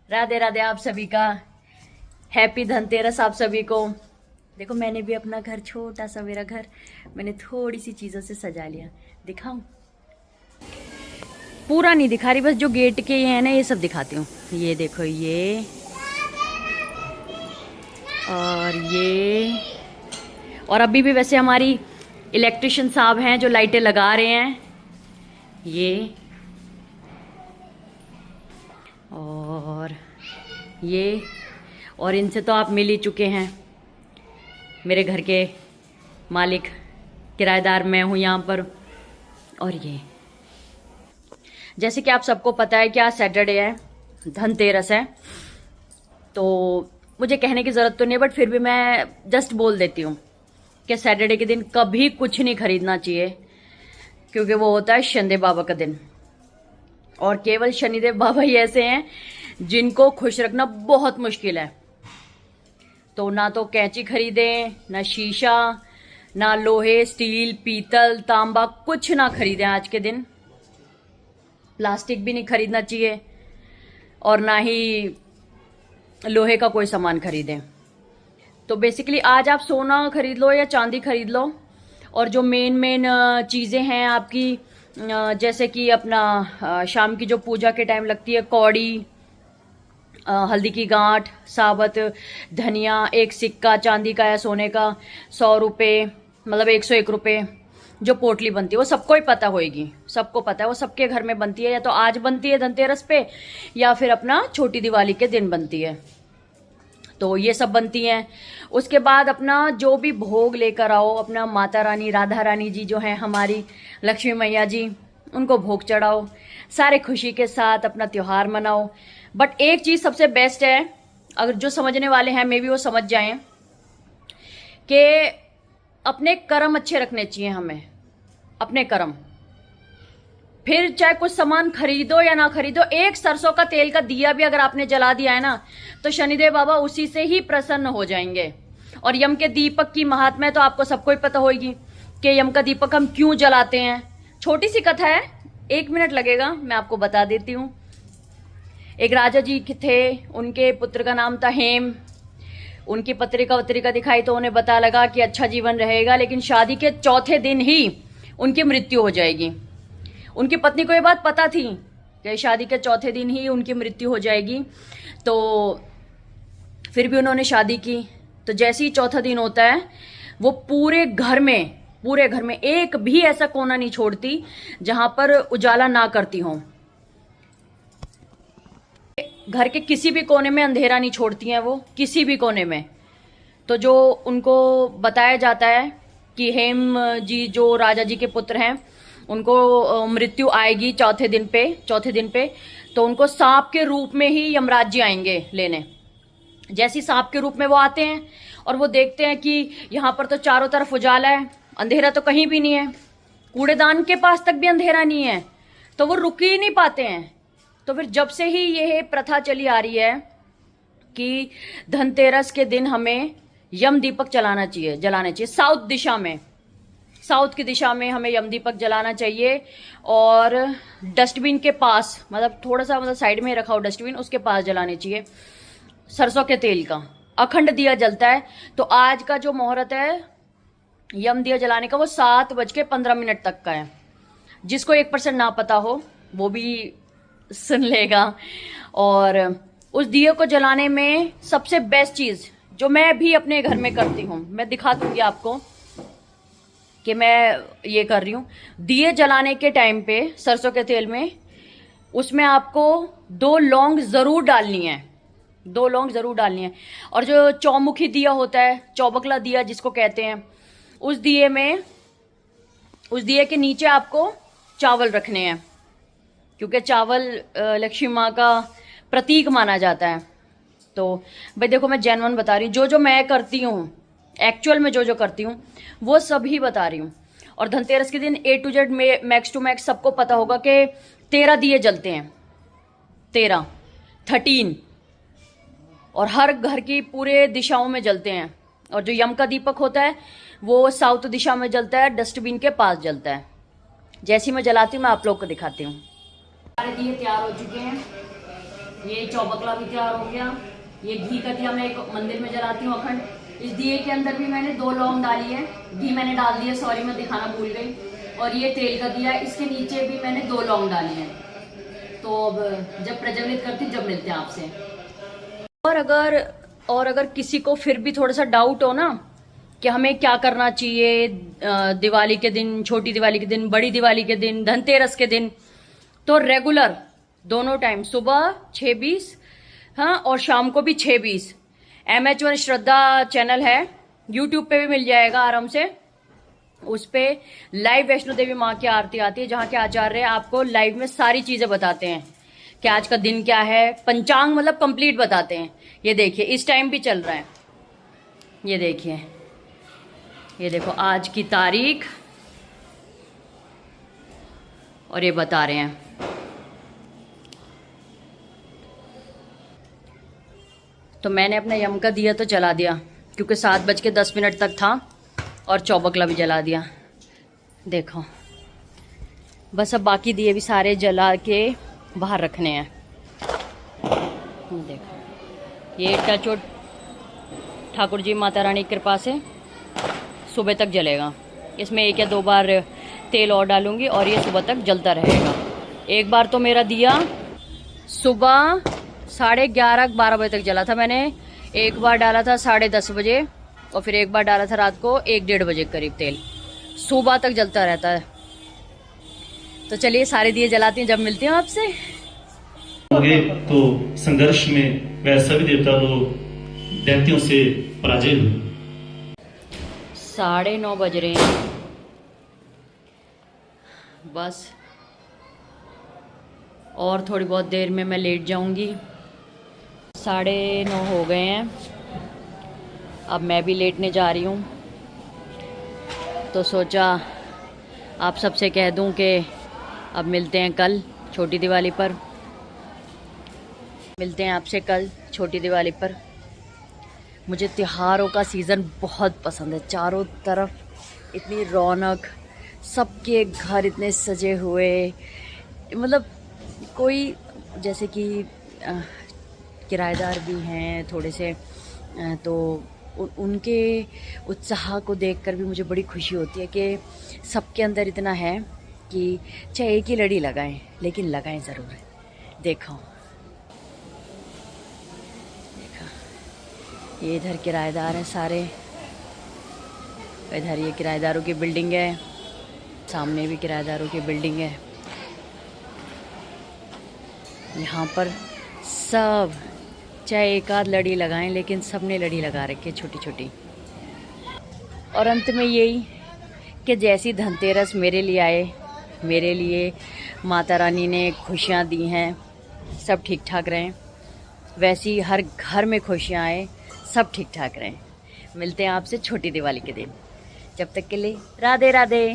राधे राधे आप सभी का। हैप्पी धनतेरस आप सभी को। देखो मैंने भी अपना घर, छोटा सा मेरा घर, मैंने थोड़ी सी चीज़ों से सजा लिया। दिखाऊं? पूरा नहीं दिखा रही, बस जो गेट के ये है ना ये सब दिखाती हूँ। ये देखो, ये और ये, और अभी भी वैसे हमारी इलेक्ट्रिशियन साहब हैं जो लाइटें लगा रहे हैं। ये और ये, और इनसे तो आप मिल ही चुके हैं। मेरे घर के मालिक, किराएदार मैं हूँ यहाँ पर। और ये, जैसे कि आप सबको पता है कि आज सैटरडे है, धनतेरस है, तो मुझे कहने की ज़रूरत तो नहीं है, बट फिर भी मैं जस्ट बोल देती हूँ कि सैटरडे के दिन कभी कुछ नहीं खरीदना चाहिए, क्योंकि वो होता है शनिदेव बाबा का दिन। और केवल शनिदेव बाबा ही ऐसे हैं जिनको खुश रखना बहुत मुश्किल है। तो ना तो कैंची खरीदें, ना शीशा, ना लोहे, स्टील, पीतल, तांबा, कुछ ना खरीदें आज के दिन। प्लास्टिक भी नहीं खरीदना चाहिए, और ना ही लोहे का कोई सामान खरीदें। तो बेसिकली आज आप सोना खरीद लो या चांदी खरीद लो, और जो मेन चीज़ें हैं आपकी, जैसे कि अपना शाम की जो पूजा के टाइम लगती है, कौड़ी, हल्दी की गांठ, साबत धनिया, एक सिक्का चांदी का या सोने का, 100 रुपये, मतलब 101 रुपये, जो पोटली बनती है वो सबको ही पता होएगी, सबको पता है, वो सबके घर में बनती है, या तो आज बनती है धनतेरस पे, या फिर अपना छोटी दिवाली के दिन बनती है। तो ये सब बनती हैं। उसके बाद अपना जो भी भोग लेकर आओ, अपना माता रानी, राधा रानी जी जो हैं हमारी, लक्ष्मी मैया जी, उनको भोग चढ़ाओ, सारे खुशी के साथ अपना त्योहार मनाओ। बट एक चीज़ सबसे बेस्ट है, अगर जो समझने वाले हैं मे भी वो समझ जाएं, कि अपने कर्म अच्छे रखने चाहिए हमें, अपने कर्म। फिर चाहे कुछ सामान खरीदो या ना खरीदो, एक सरसों का तेल का दिया भी अगर आपने जला दिया है ना, तो शनिदेव बाबा उसी से ही प्रसन्न हो जाएंगे। और यम के दीपक की महात्म्य तो आपको सबको ही पता होगी कि यम का दीपक हम क्यों जलाते हैं। छोटी सी कथा है, 1 मिनट लगेगा, मैं आपको बता देती हूँ। एक राजा जी थे, उनके पुत्र का नाम था हेम। उनकी पत्रिका दिखाई तो उन्हें पता लगा कि अच्छा जीवन रहेगा, लेकिन शादी के चौथे दिन ही उनकी मृत्यु हो जाएगी। उनकी पत्नी को ये बात पता थी कि शादी के चौथे दिन ही उनकी मृत्यु हो जाएगी, तो फिर भी उन्होंने शादी की। तो जैसे ही चौथा दिन होता है, वो पूरे घर में एक भी ऐसा कोना नहीं छोड़ती जहां पर उजाला ना करती हो। घर के किसी भी कोने में अंधेरा नहीं छोड़ती हैं वो, किसी भी कोने में। तो जो उनको बताया जाता है कि हेम जी जो राजा जी के पुत्र हैं, उनको मृत्यु आएगी चौथे दिन पे, तो उनको सांप के रूप में ही यमराज जी आएंगे लेने। जैसे सांप के रूप में वो आते हैं और वो देखते हैं कि यहाँ पर तो चारों तरफ उजाला है, अंधेरा तो कहीं भी नहीं है, कूड़ेदान के पास तक भी अंधेरा नहीं है, तो वो रुक ही नहीं पाते हैं। तो फिर जब से ही ये प्रथा चली आ रही है कि धनतेरस के दिन हमें यम दीपक जलाने चाहिए साउथ की दिशा में हमें यम दीपक जलाना चाहिए। और डस्टबिन के पास, मतलब थोड़ा सा साइड में रखा हो डस्टबिन, उसके पास जलाने चाहिए। सरसों के तेल का अखंड दिया जलता है। तो आज का जो मुहूर्त है यम दिया जलाने का, वो 7:15 तक का है। जिसको 1% ना पता हो वो भी सुन लेगा। और उस दिए को जलाने में सबसे बेस्ट चीज़ जो मैं भी अपने घर में करती हूँ, मैं दिखा दूंगी आपको कि मैं ये कर रही हूँ। दिए जलाने के टाइम पे सरसों के तेल में, उसमें आपको 2 लौंग ज़रूर डालनी है, 2 लौंग ज़रूर डालनी है। और जो चौमुखी दिया होता है, चौबकला दिया जिसको कहते हैं, उस दिए के नीचे आपको चावल रखने हैं, क्योंकि चावल लक्ष्मी माँ का प्रतीक माना जाता है। तो भाई देखो, मैं जेन्युइन बता रही हूँ, जो मैं करती हूँ, एक्चुअल में जो करती हूँ वो सभी बता रही हूँ। और धनतेरस के दिन A to Z में मैक्स टू मैक्स सबको पता होगा कि 13 दिए जलते हैं, 13 और हर घर की पूरे दिशाओं में जलते हैं। और जो यम का दीपक होता है वो साउथ दिशा में जलता है, डस्टबिन के पास जलता है। जैसी मैं जलाती हूँ मैं आप लोग को दिखाती हूँ। सारे दिए तैयार हो चुके हैं। ये चौबकला भी तैयार हो गया। ये घी का दिया मैं एक मंदिर में जलाती हूँ अखंड। इस दिए के अंदर भी मैंने 2 लौंग डाली है, घी मैंने डाल दिया, सॉरी मैं दिखाना भूल गई। और ये तेल का दिया, इसके नीचे भी मैंने 2 लौंग डाली है। तो अब जब प्रज्वलित करती हूँ जब मिलते हैं आपसे। और अगर किसी को फिर भी थोड़ा सा डाउट हो ना कि हमें क्या करना चाहिए दिवाली के दिन, छोटी दिवाली के दिन, बड़ी दिवाली के दिन, धनतेरस के दिन, तो रेगुलर दोनों टाइम सुबह 6:20 हाँ और शाम को भी 6:20 MH1 श्रद्धा चैनल है, यूट्यूब पे भी मिल जाएगा आराम से। उस पे लाइव वैष्णो देवी माँ की आरती आती है, जहाँ के आचार्य आपको लाइव में सारी चीजें बताते हैं कि आज का दिन क्या है, पंचांग मतलब कंप्लीट बताते हैं। ये देखिए इस टाइम भी चल रहा है, ये देखिए, ये देखो आज की तारीख और ये बता रहे हैं। तो मैंने अपना यम का दिया तो जला दिया क्योंकि 7:10 तक था, और चौबकला भी जला दिया। देखो बस अब बाकी दिए भी सारे जला के बाहर रखने हैं। देखो ये टचवुड ठाकुर जी माता रानी की कृपा से सुबह तक जलेगा। इसमें 1 या 2 बार तेल और डालूंगी और ये सुबह तक जलता रहेगा। एक बार तो मेरा दिया सुबह 11:30-12 बजे तक जला था। मैंने एक बार डाला था 10:30 बजे और फिर एक बार डाला था रात को 1-1:30 बजे करीब तेल। सुबह तक जलता रहता है। तो चलिए सारे दिए जलाती हैं, जब मिलती हूँ आपसे। तो संघर्ष में वह सभी देवता लोग दैत्यों से पराजय हुए। 9:30 बज रहे हैं, बस और थोड़ी बहुत देर में मैं लेट जाऊंगी। 9:30 हो गए हैं, अब मैं भी लेटने जा रही हूँ। तो सोचा आप सबसे कह दूं कि अब मिलते हैं कल छोटी दिवाली पर, मिलते हैं आपसे कल छोटी दिवाली पर। मुझे त्योहारों का सीज़न बहुत पसंद है, चारों तरफ इतनी रौनक, सबके घर इतने सजे हुए, मतलब कोई जैसे कि किराएदार भी हैं थोड़े से, तो उनके उत्साह को देखकर भी मुझे बड़ी खुशी होती है कि सबके अंदर इतना है कि चाहे एक ही लड़ी लगाएं लेकिन लगाएं ज़रूर। देखो ये इधर किराएदार हैं सारे, इधर ये किराएदारों की बिल्डिंग है, सामने भी किराएदारों की बिल्डिंग है। यहाँ पर सब चाहे एक आध लड़ी लगाएं लेकिन सब ने लड़ी लगा रखी है छोटी छोटी। और अंत में यही कि जैसी धनतेरस मेरे लिए आए, मेरे लिए माता रानी ने खुशियाँ दी हैं, सब ठीक ठाक रहें, वैसी हर घर में खुशियाँ आए, सब ठीक ठाक रहें। मिलते हैं आपसे छोटी दिवाली के दिन, जब तक के लिए राधे राधे।